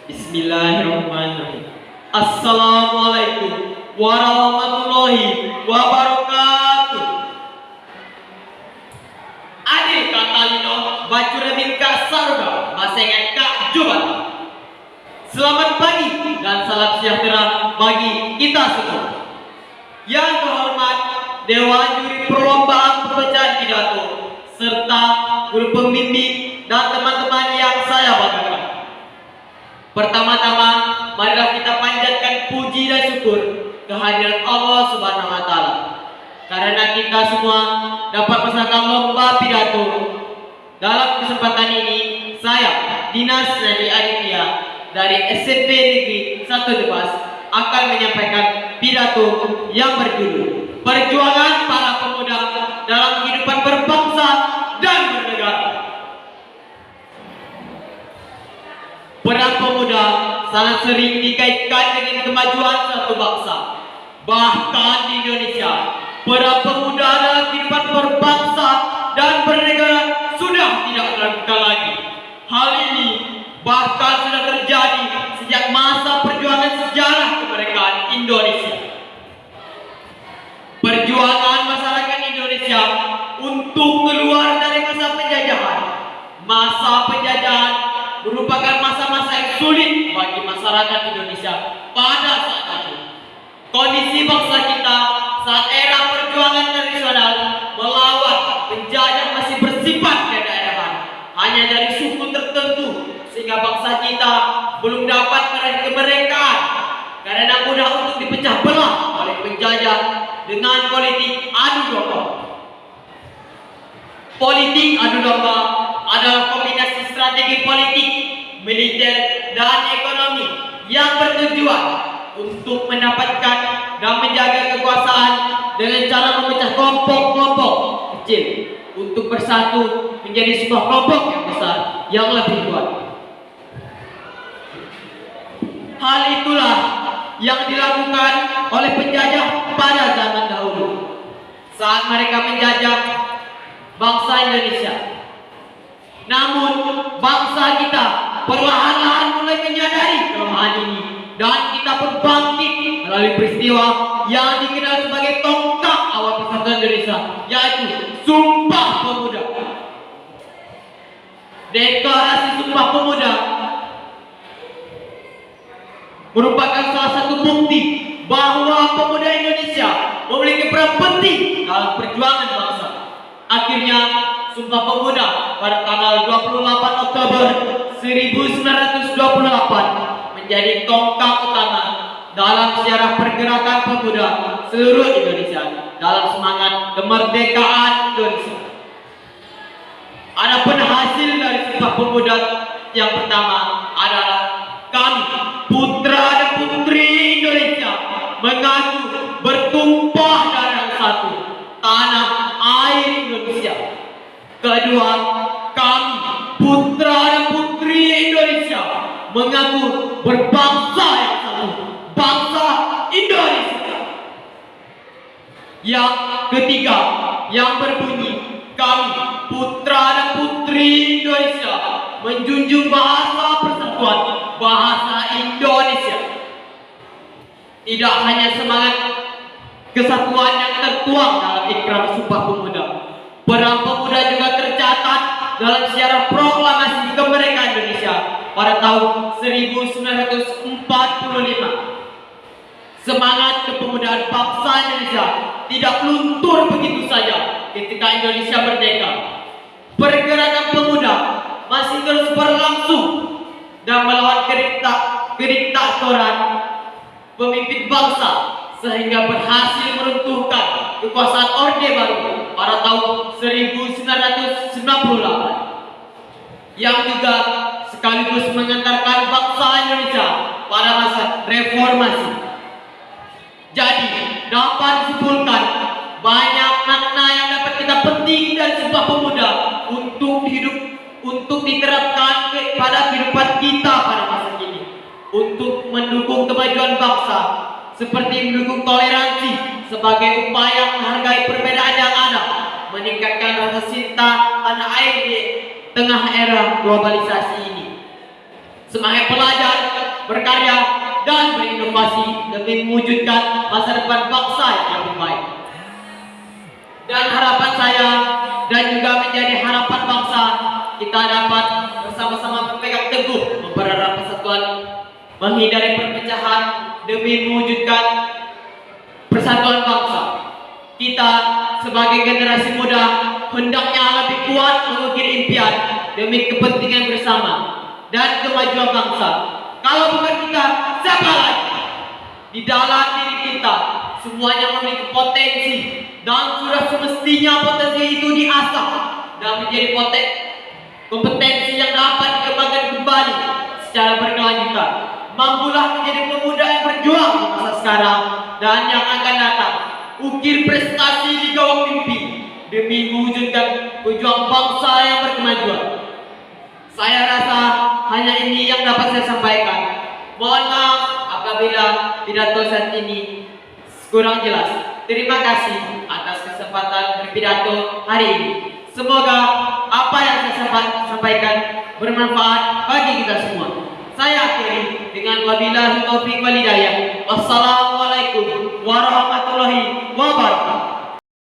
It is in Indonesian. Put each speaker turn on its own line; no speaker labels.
Bismillahirrahmanirrahim. Assalamualaikum warahmatullahi wabarakatuh. Adil kata lino bacura minka saruga masengan kak jubat. Selamat pagi dan salam sejahtera bagi kita semua. Yang terhormat Dewan Juri Perlombaan Pembacaan Pidato serta guru pembimbing dan teman-teman yang saya banggakan. Pertama-tama, marilah kita panjatkan puji dan syukur kehadiran Allah Subhanahu wa taala. Karena kita semua dapat peserta lomba pidato. Dalam kesempatan ini, saya Dinas Nadi Aditya dari SMP Negeri 1 Debas akan menyampaikan pidato yang berjudul Perjuangan Para Pemuda dalam Kehidupan Berbangsa dan Bernegara. Peran pemuda sangat sering dikaitkan dengan kemajuan suatu bangsa. Bahkan di Indonesia, peran pemuda dalam kehidupan berbangsa dan bernegara sudah tidak dilakukan lagi. Hal ini bahkan sudah terjadi sejak masa perjuangan sejarah kemerdekaan Indonesia. Perjuangan masyarakat Indonesia untuk keluar dari masa penjajahan. Masa penjajahan merupakan masa-masa yang sulit bagi masyarakat Indonesia pada saat itu. Kondisi bangsa kita saat era perjuangan tradisional melawan penjajah masih bersifat kedaerahan, hanya dari suku tertentu, sehingga bangsa kita belum dapat meraih kemerdekaan karena mudah untuk dipecah belah oleh penjajah dengan politik adu domba. Politik adu domba adalah kombinasi strategi politik, militer, dan ekonomi yang bertujuan untuk mendapatkan dan menjaga kekuasaan dengan cara memecah kelompok-kelompok kecil untuk bersatu menjadi sebuah kelompok yang besar yang lebih kuat. Hal itulah yang dilakukan oleh penjajah pada zaman dahulu saat mereka menjajah bangsa Indonesia. Namun bangsa kita perlahan-lahan mulai menyadari kelemahan ini dan kita pun bangkit melalui peristiwa yang dikenal sebagai tonggak awal persatuan Indonesia, yaitu Sumpah Pemuda. Deklarasi Sumpah Pemuda merupakan salah satu bukti bahwa pemuda Indonesia memiliki peran penting dalam perjuangan bangsa. Akhirnya Sumpah Pemuda pada tanggal 28 Oktober 1928 menjadi tonggak utama dalam sejarah pergerakan pemuda seluruh Indonesia dalam semangat kemerdekaan Indonesia. Adapun hasil dari Sumpah Pemuda yang pertama adalah kami, putra dan putri Indonesia, mengaku bertumpah darah satu, tanah air Indonesia. Kedua, kami, putra dan putri Indonesia, mengaku berbangsa yang satu, bangsa Indonesia. Yang ketiga, yang berbunyi, kami, putra dan putri Indonesia, menjunjung bahasa persatuan, bahasa Indonesia. Tidak hanya semangat kesatuan yang tertuang dalam ikrar Sumpah Pemuda, peran pemuda juga tercatat dalam sejarah proklamasi kemerdekaan Indonesia pada tahun 1945. Semangat kepemudaan bangsa Indonesia tidak luntur begitu saja ketika Indonesia merdeka. Pergerakan pemuda masih terus berlangsung dan melawan kediktatoran pemimpin bangsa sehingga berhasil meruntuhkan kekuasaan Orde Baru pada tahun 1998 yang juga sekaligus mengantarkan bangsa Indonesia pada masa reformasi. Jadi dapat disimpulkan banyak makna yang dapat kita petik dari Sumpah Pemuda untuk diterapkan pada kehidupan kita pada masa kini, untuk mendukung kemajuan bangsa, seperti mendukung toleransi sebagai upaya menghargai perbedaan yang ada, meningkatkan rasa cinta tanah air di tengah era globalisasi ini. Semangat pelajar berkarya, dan berinovasi demi mewujudkan masa depan bangsa yang lebih baik. Dan harapan saya dan juga menjadi harapan bangsa, kita dapat bersama-sama berpegang teguh mempererat persatuan, menghindari perpecahan demi mewujudkan persatuan bangsa. Kita sebagai generasi muda hendaknya lebih kuat mengukir impian demi kepentingan bersama dan kemajuan bangsa. Kalau bukan kita, siapa lagi? Di dalam diri kita semuanya memiliki potensi, dan sudah semestinya potensi itu diasah dan menjadi kompetensi yang dapat dikembangkan kembali secara berkelanjutan. Mampulah menjadi pemuda yang berjuang di masa sekarang dan yang akan datang. Ukir prestasi di gawang mimpi demi mewujudkan pejuang bangsa yang berkemajuan. Saya rasa hanya ini yang dapat saya sampaikan. Mohon maaf apabila pidato saat ini kurang jelas. Terima kasih atas kesempatan berpidato hari ini. Semoga apa yang saya sampaikan bermanfaat bagi kita semua. Saya akhiri dengan wabillahi taufiq wal hidayah. Wassalamualaikum warahmatullahi wabarakatuh.